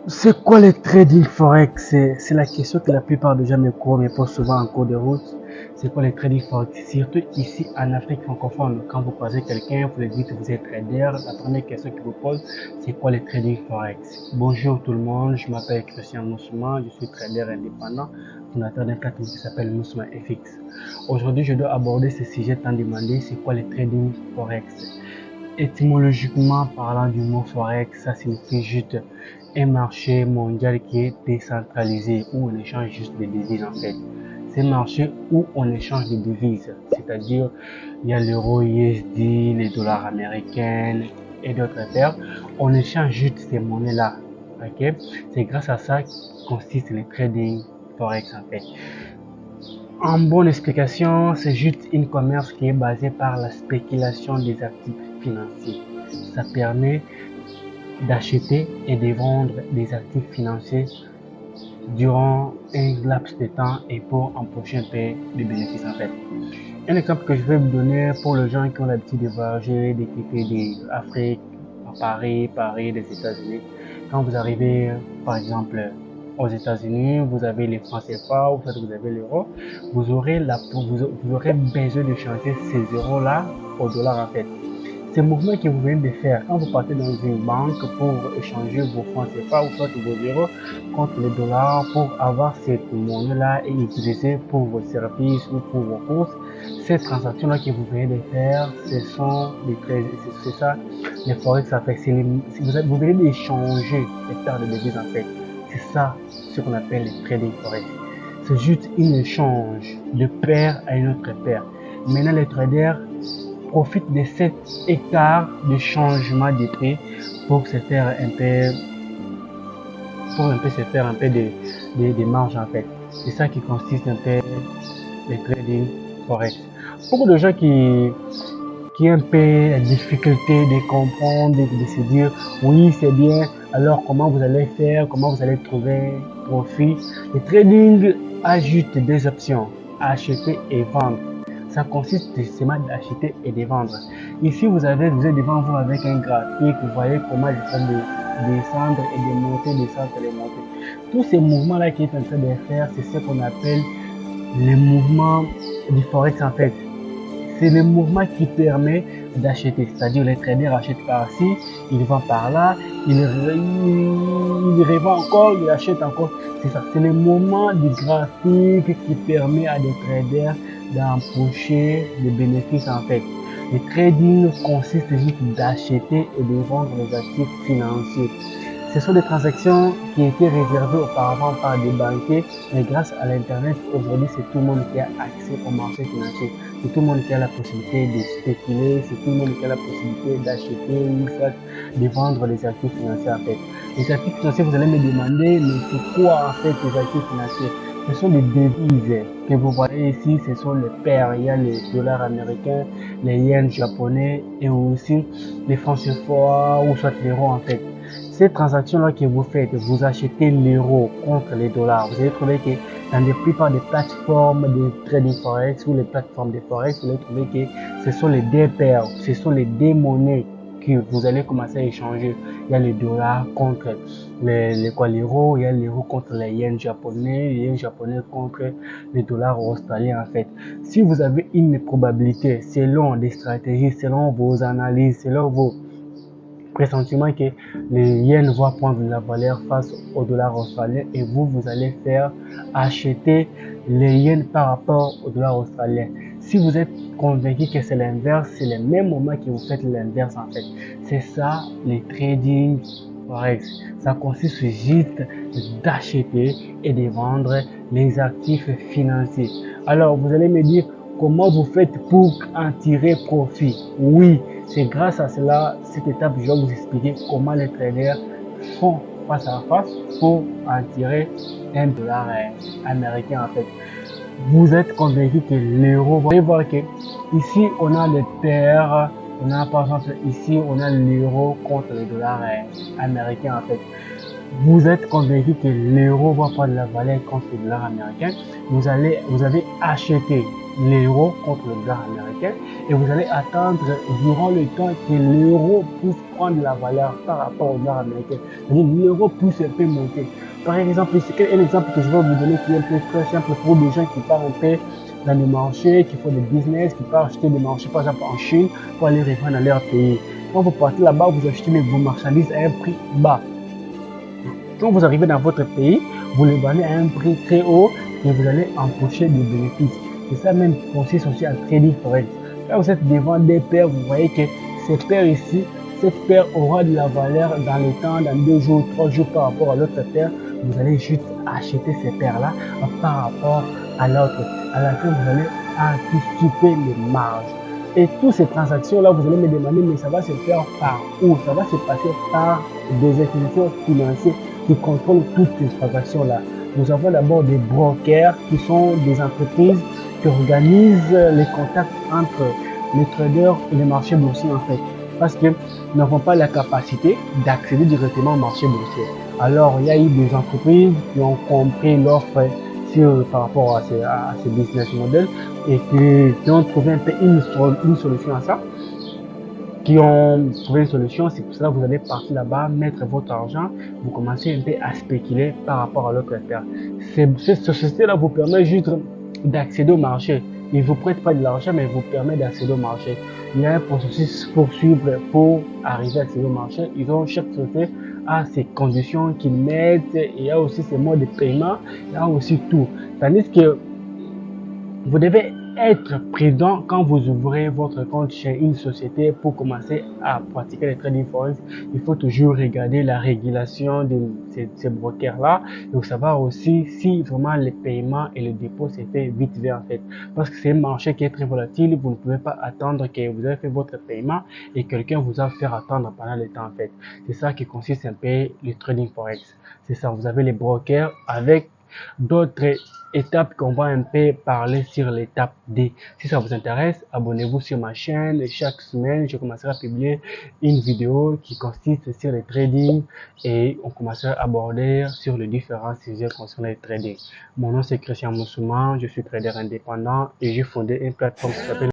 C'est quoi le trading forex? C'est la question que la plupart des gens me posent souvent en cours de route. C'est quoi le trading forex? Surtout ici en Afrique francophone, quand vous croisez quelqu'un, vous lui dites que vous êtes trader, la première question qu'il vous pose, c'est quoi le trading forex? Bonjour tout le monde, je m'appelle Christian Moussouma, je suis trader indépendant, fondateur d'un plateforme qui s'appelle Moussouma FX. Aujourd'hui, je dois aborder ce sujet tant demandé, c'est quoi le trading forex? Étymologiquement parlant du mot forex, ça signifie juste un marché mondial qui est décentralisé, où on échange juste des devises en fait. C'est un marché où on échange des devises, c'est-à-dire il y a l'euro USD, les dollars américains et d'autres paires. On échange juste ces monnaies-là. Ok? C'est grâce à ça que consiste le trading forex en fait. En bonne explication, c'est juste une commerce qui est basée par la spéculation des actifs financiers. Ça permet d'acheter et de vendre des actifs financiers durant un laps de temps et pour empocher un peu de bénéfices en fait. Un exemple que je vais vous donner pour les gens qui ont l'habitude de voyager, de quitter l'Afrique, Paris, des États-Unis. Quand vous arrivez, par exemple, aux États-Unis, vous avez les francs CFA ou soit vous avez l'euro, vous aurez besoin de changer ces euros-là au dollar en fait. Ces mouvements que vous venez de faire, quand vous partez dans une banque pour échanger vos francs CFA ou soit vos euros contre les dollars pour avoir cette monnaie-là et utiliser pour vos services ou pour vos courses, ces transactions-là que vous venez de faire, ce sont c'est ça, les forex en fait. Vous venez d'échanger les paires de devises en fait. C'est ça ce qu'on appelle les trading forex. C'est juste un échange de paire à une autre paire. Maintenant, les traders profite de cet écart de changement de prix pour se faire un peu, se faire un peu de marge en fait. C'est ça qui consiste un peu le trading forex. Beaucoup de gens qui ont un peu la difficulté de comprendre, de se dire oui c'est bien, alors comment vous allez faire, comment vous allez trouver profit. Le trading ajoute deux options, acheter et vendre. Ça consiste justement d'acheter et de vendre. Ici, vous êtes devant vous avec un graphique, vous voyez comment je fais de descendre et de monter, descendre et de monter. Tous ces mouvements-là qui est en train de faire, c'est ce qu'on appelle les mouvements du forex en fait. C'est le mouvement qui permet d'acheter, c'est-à-dire les traders achètent par-ci, ils vendent par-là, ils revendent encore, ils achètent encore. C'est ça, c'est le mouvement du graphique qui permet à des traders d'empocher des bénéfices en fait. Le trading consiste juste d'acheter et de vendre les actifs financiers. Ce sont des transactions qui étaient réservées auparavant par des banquiers, mais grâce à l'Internet, aujourd'hui, c'est tout le monde qui a accès au marché financier. C'est tout le monde qui a la possibilité de spéculer, c'est tout le monde qui a la possibilité d'acheter ou soit de vendre les actifs financiers en fait. Les actifs financiers, vous allez me demander, mais c'est quoi en fait les actifs financiers? Ce sont des devises que vous voyez ici, ce sont les paires, il y a les dollars américains, les yens japonais et aussi les francs CFA ou soit l'euro en fait. Ces transactions-là que vous faites, vous achetez l'euro contre les dollars. Vous allez trouver que dans la plupart des plateformes de trading forex ou les plateformes de forex, vous allez trouver que ce sont les deux paires, ce sont les deux monnaies que vous allez commencer à échanger. Il y a les dollars contre l'euro, il y a l'euro contre les yens japonais contre les dollars australiens en fait. Si vous avez une probabilité selon des stratégies, selon vos analyses, selon vos pressentiment que les yens vont prendre de la valeur face au dollar australien et vous allez faire acheter les yens par rapport au dollar australien. Si vous êtes convaincu que c'est l'inverse, c'est le même moment que vous faites l'inverse en fait. C'est ça les trading forex. Ça consiste juste d'acheter et de vendre les actifs financiers. Alors vous allez me dire comment vous faites pour en tirer profit. Oui, c'est grâce à cela, cette étape, je vais vous expliquer comment les traders font face à face pour en tirer un dollar américain en fait. Vous êtes convaincu que l'euro, vous allez voir que ici on a les paires, on a par exemple ici on a l'euro contre le dollar américain en fait. Vous êtes convaincu que l'euro va prendre la valeur contre le dollar américain. Vous avez acheté l'euro contre le dollar américain et vous allez attendre durant le temps que l'euro puisse prendre la valeur par rapport au dollar américain. C'est-à-dire l'euro puisse un peu monter. Par exemple, c'est un exemple que je vais vous donner qui est un peu très simple pour des gens qui partent un peu dans le marché, qui font des business, qui partent acheter des marchés, par exemple en Chine, pour aller revendre dans leur pays. Quand vous partez là-bas, vous achetez vos marchandises à un prix bas. Quand vous arrivez dans votre pays, vous les vendez à un prix très haut et vous allez empocher des bénéfices. C'est ça même qui consiste aussi en trading forex. Quand vous êtes devant des paires, vous voyez que ces paires ici, cette paire aura de la valeur dans le temps, dans 2 jours, 3 jours par rapport à l'autre paire. Vous allez juste acheter ces paires-là par rapport à l'autre. À la fin, vous allez anticiper les marges. Et toutes ces transactions-là, vous allez me demander, mais ça va se faire par où? Ça va se passer par des institutions financières qui contrôlent toutes ces transactions-là. Nous avons d'abord des brokers qui sont des entreprises qui organisent les contacts entre les traders et les marchés boursiers en fait. Parce que nous n'avons pas la capacité d'accéder directement au marché boursier. Alors, il y a eu des entreprises qui ont compris l'offre par rapport à ces business models et qui ont trouvé un peu une solution à ça, qui ont trouvé une solution. C'est pour cela que vous allez partir là-bas, mettre votre argent, vous commencez un peu à spéculer par rapport à l'autre affaire. Cette société-là vous permet juste d'accéder au marché. Il ne vous prête pas de l'argent, mais il vous permet d'accéder au marché. Il y a un processus pour suivre pour arriver à accéder au marché. Ils ont chaque société a ses conditions qu'ils mettent, et il y a aussi ses modes de paiement, il y a aussi tout. Tandis que vous devez être prudent quand vous ouvrez votre compte chez une société pour commencer à pratiquer le trading forex. Il faut toujours regarder la régulation de ces brokers-là et savoir aussi si vraiment les paiements et le dépôt s'est fait vite fait en fait. Parce que c'est un marché qui est très volatile, vous ne pouvez pas attendre que vous avez fait votre paiement et quelqu'un vous a fait attendre pendant le temps en fait. C'est ça qui consiste un peu le trading forex. C'est ça, vous avez les brokers avec d'autres étapes qu'on va un peu parler sur l'étape D. Si ça vous intéresse, abonnez-vous sur ma chaîne et chaque semaine, je commencerai à publier une vidéo qui consiste sur le trading et on commencera à aborder sur les différents sujets concernant le trading. Mon nom c'est Christian Moussouman, je suis trader indépendant et j'ai fondé une plateforme qui s'appelle